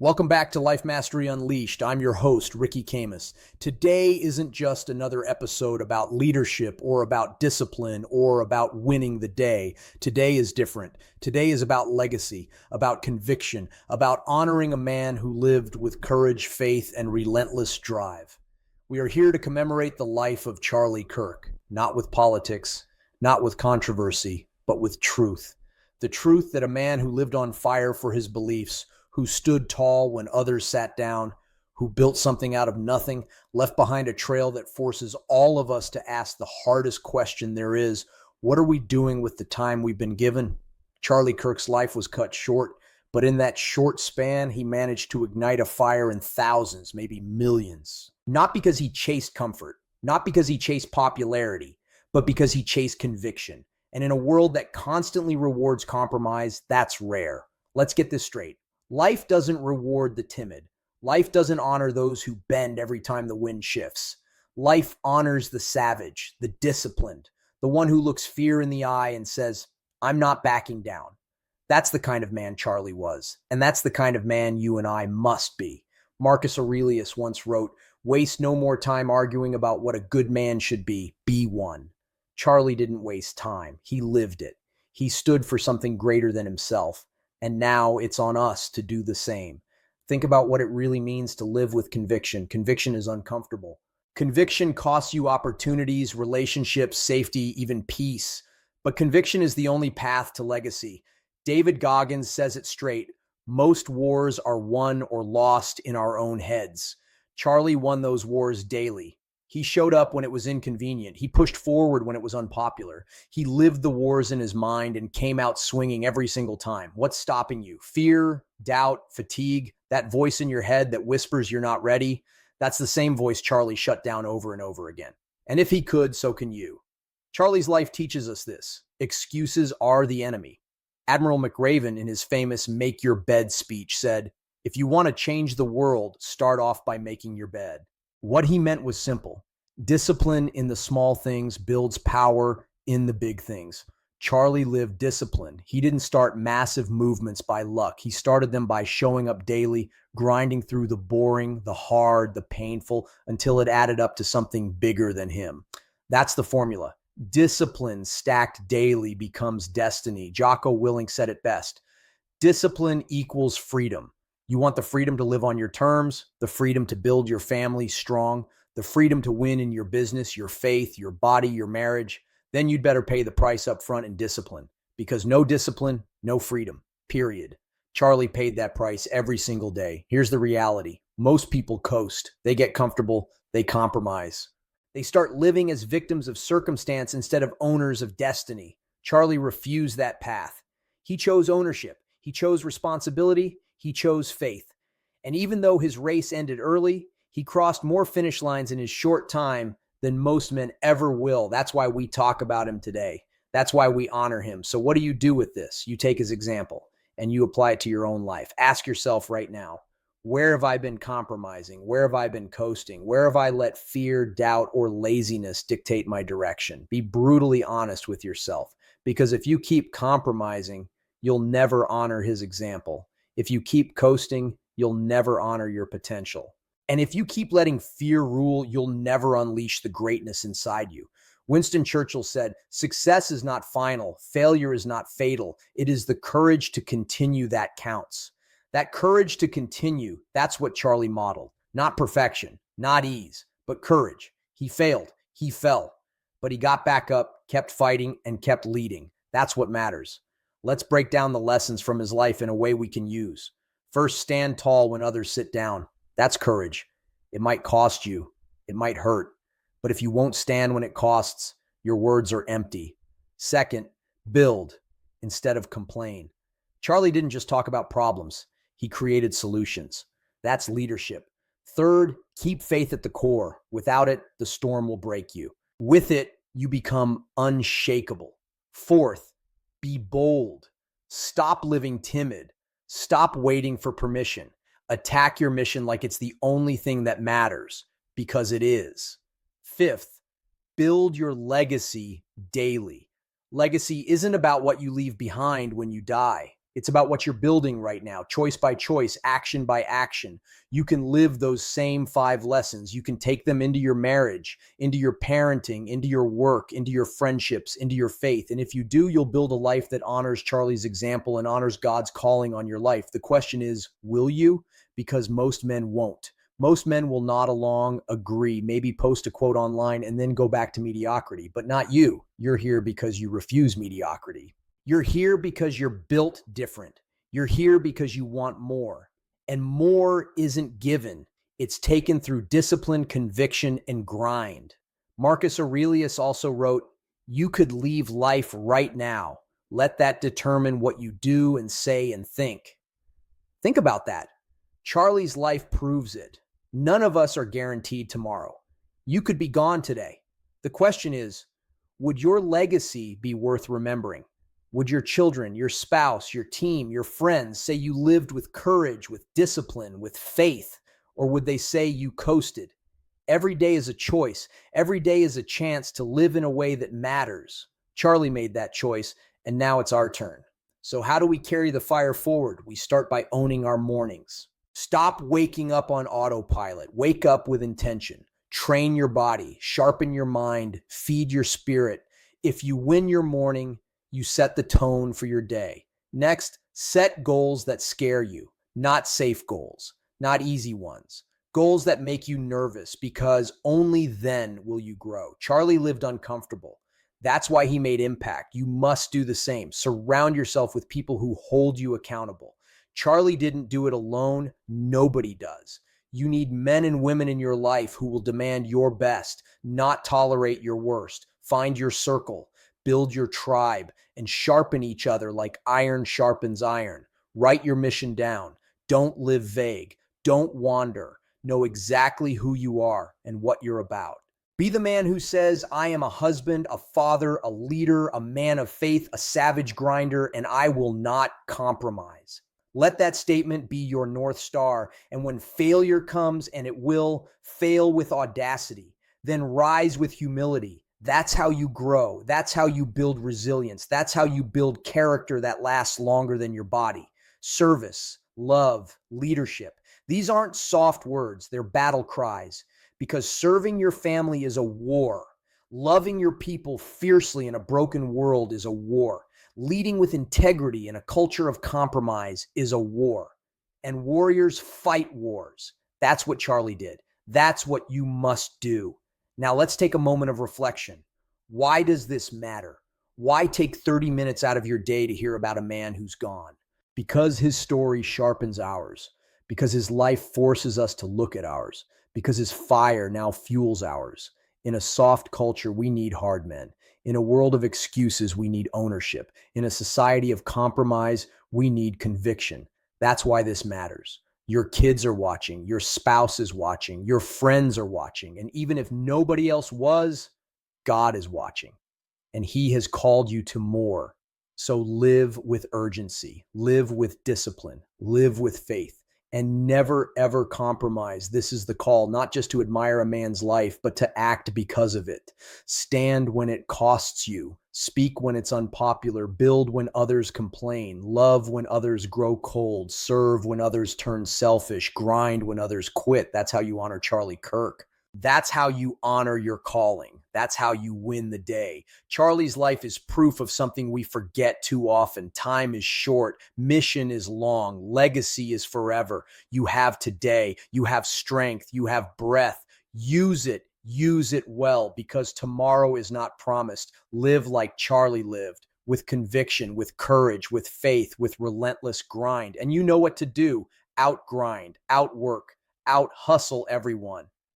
Welcome back to Life Mastery Unleashed. I'm your host, Ricky Khamis. Today isn't just another episode about leadership or about discipline or about winning the day. Today is different. Today is about legacy, about conviction, about honoring a man who lived with courage, faith, and relentless drive. We are here to commemorate the life of Charlie Kirk, not with politics, not with controversy, but with truth. The truth that a man who lived on fire for his beliefs, who stood tall when others sat down, who built something out of nothing, left behind a trail that forces all of us to ask the hardest question there is: what are we doing with the time we've been given? Charlie Kirk's life was cut short, but in that short span, he managed to ignite a fire in thousands, maybe millions. Not because he chased comfort, not because he chased popularity, but because he chased conviction. And in a world that constantly rewards compromise, that's rare. Let's get this straight. Life doesn't reward the timid. Life doesn't honor those who bend every time the wind shifts. Life honors the savage, the disciplined, the one who looks fear in the eye and says, "I'm not backing down." That's the kind of man Charlie was, and that's the kind of man you and I must be. Marcus Aurelius once wrote, "Waste no more time arguing about what a good man should be one." Charlie didn't waste time. He lived it. He stood for something greater than himself. And now it's on us to do the same. Think about what it really means to live with conviction. Conviction is uncomfortable. Conviction costs you opportunities, relationships, safety, even peace. But conviction is the only path to legacy. David Goggins says it straight: most wars are won or lost in our own heads. Charlie won those wars daily. He showed up when it was inconvenient. He pushed forward when it was unpopular. He lived the wars in his mind and came out swinging every single time. What's stopping you? Fear, doubt, fatigue, that voice in your head that whispers you're not ready? That's the same voice Charlie shut down over and over again. And if he could, so can you. Charlie's life teaches us this: excuses are the enemy. Admiral McRaven, in his famous "Make Your Bed" speech, said, "If you want to change the world, start off by making your bed." What he meant was simple. Discipline in the small things builds power in the big things. Charlie lived discipline. He didn't start massive movements by luck. He started them by showing up daily, grinding through the boring, the hard, the painful, until it added up to something bigger than him. That's the formula. Discipline stacked daily becomes destiny. Jocko Willink said it best. Discipline equals freedom. You want the freedom to live on your terms, the freedom to build your family strong, the freedom to win in your business, your faith, your body, your marriage. Then you'd better pay the price up front in discipline, because no discipline, no freedom, period. Charlie paid that price every single day. Here's the reality. Most people coast. They get comfortable. They compromise. They start living as victims of circumstance instead of owners of destiny. Charlie refused that path. He chose ownership. He chose responsibility. He chose faith. And even though his race ended early, he crossed more finish lines in his short time than most men ever will. That's why we talk about him today. That's why we honor him. So what do you do with this? You take his example and you apply it to your own life. Ask yourself right now, where have I been compromising? Where have I been coasting? Where have I let fear, doubt, or laziness dictate my direction? Be brutally honest with yourself, because if you keep compromising, you'll never honor his example. If you keep coasting, you'll never honor your potential. And if you keep letting fear rule, you'll never unleash the greatness inside you. Winston Churchill said, "Success is not final. Failure is not fatal. It is the courage to continue that counts." That courage to continue, that's what Charlie modeled. Not perfection, not ease, but courage. He failed, he fell, but he got back up, kept fighting, and kept leading. That's what matters. Let's break down the lessons from his life in a way we can use. First, stand tall when others sit down. That's courage. It might cost you. It might hurt. But if you won't stand when it costs, your words are empty. Second, build instead of complain. Charlie didn't just talk about problems. He created solutions. That's leadership. Third, keep faith at the core. Without it, the storm will break you. With it, you become unshakable. Fourth, be bold. Stop living timid. Stop waiting for permission. Attack your mission like it's the only thing that matters, because it is. Fifth, build your legacy daily. Legacy isn't about what you leave behind when you die. It's about what you're building right now, choice by choice, action by action. You can live those same 5 lessons. You can take them into your marriage, into your parenting, into your work, into your friendships, into your faith. And if you do, you'll build a life that honors Charlie's example and honors God's calling on your life. The question is, will you? Because most men won't. Most men will nod along, agree, maybe post a quote online, and then go back to mediocrity. But not you. You're here because you refuse mediocrity. You're here because you're built different. You're here because you want more. And more isn't given. It's taken through discipline, conviction, and grind. Marcus Aurelius also wrote, "You could leave life right now. Let that determine what you do and say and think." Think about that. Charlie's life proves it. None of us are guaranteed tomorrow. You could be gone today. The question is, would your legacy be worth remembering? Would your children, your spouse, your team, your friends say you lived with courage, with discipline, with faith? Or would they say you coasted? Every day is a choice. Every day is a chance to live in a way that matters. Charlie made that choice, and now it's our turn. So how do we carry the fire forward? We start by owning our mornings. Stop waking up on autopilot. Wake up with intention. Train your body, sharpen your mind, feed your spirit. If you win your morning, you set the tone for your day. Next, set goals that scare you, not safe goals, not easy ones. Goals that make you nervous, because only then will you grow. Charlie lived uncomfortable. That's why he made impact. You must do the same. Surround yourself with people who hold you accountable. Charlie didn't do it alone. Nobody does. You need men and women in your life who will demand your best, not tolerate your worst. Find your circle, build your tribe, and sharpen each other like iron sharpens iron. Write your mission down. Don't live vague. Don't wander. Know exactly who you are and what you're about. Be the man who says, "I am a husband, a father, a leader, a man of faith, a savage grinder, and I will not compromise." Let that statement be your North Star. And when failure comes, and it will, fail with audacity, then rise with humility. That's how you grow. That's how you build resilience. That's how you build character that lasts longer than your body. Service, love, leadership. These aren't soft words. They're battle cries, because serving your family is a war. Loving your people fiercely in a broken world is a war. Leading with integrity in a culture of compromise is a war. And warriors fight wars. That's what Charlie did. That's what you must do. Now let's take a moment of reflection. Why does this matter? Why take 30 minutes out of your day to hear about a man who's gone? Because his story sharpens ours. Because his life forces us to look at ours. Because his fire now fuels ours. In a soft culture, we need hard men. In a world of excuses, we need ownership. In a society of compromise, we need conviction. That's why this matters. Your kids are watching. Your spouse is watching. Your friends are watching. And even if nobody else was, God is watching. And he has called you to more. So live with urgency. Live with discipline. Live with faith. And never, ever compromise. This is the call, not just to admire a man's life, but to act because of it. Stand when it costs you. Speak when it's unpopular. Build when others complain. Love when others grow cold. Serve when others turn selfish. Grind when others quit. That's how you honor Charlie Kirk. That's how you honor your calling. That's how you win the day. Charlie's life is proof of something we forget too often. Time is short. Mission is long. Legacy is forever. You have today. You have strength. You have breath. Use it. Use it well, because tomorrow is not promised. Live like Charlie lived, with conviction, with courage, with faith, with relentless grind. And you know what to do. Outgrind, outwork, out hustle everyone.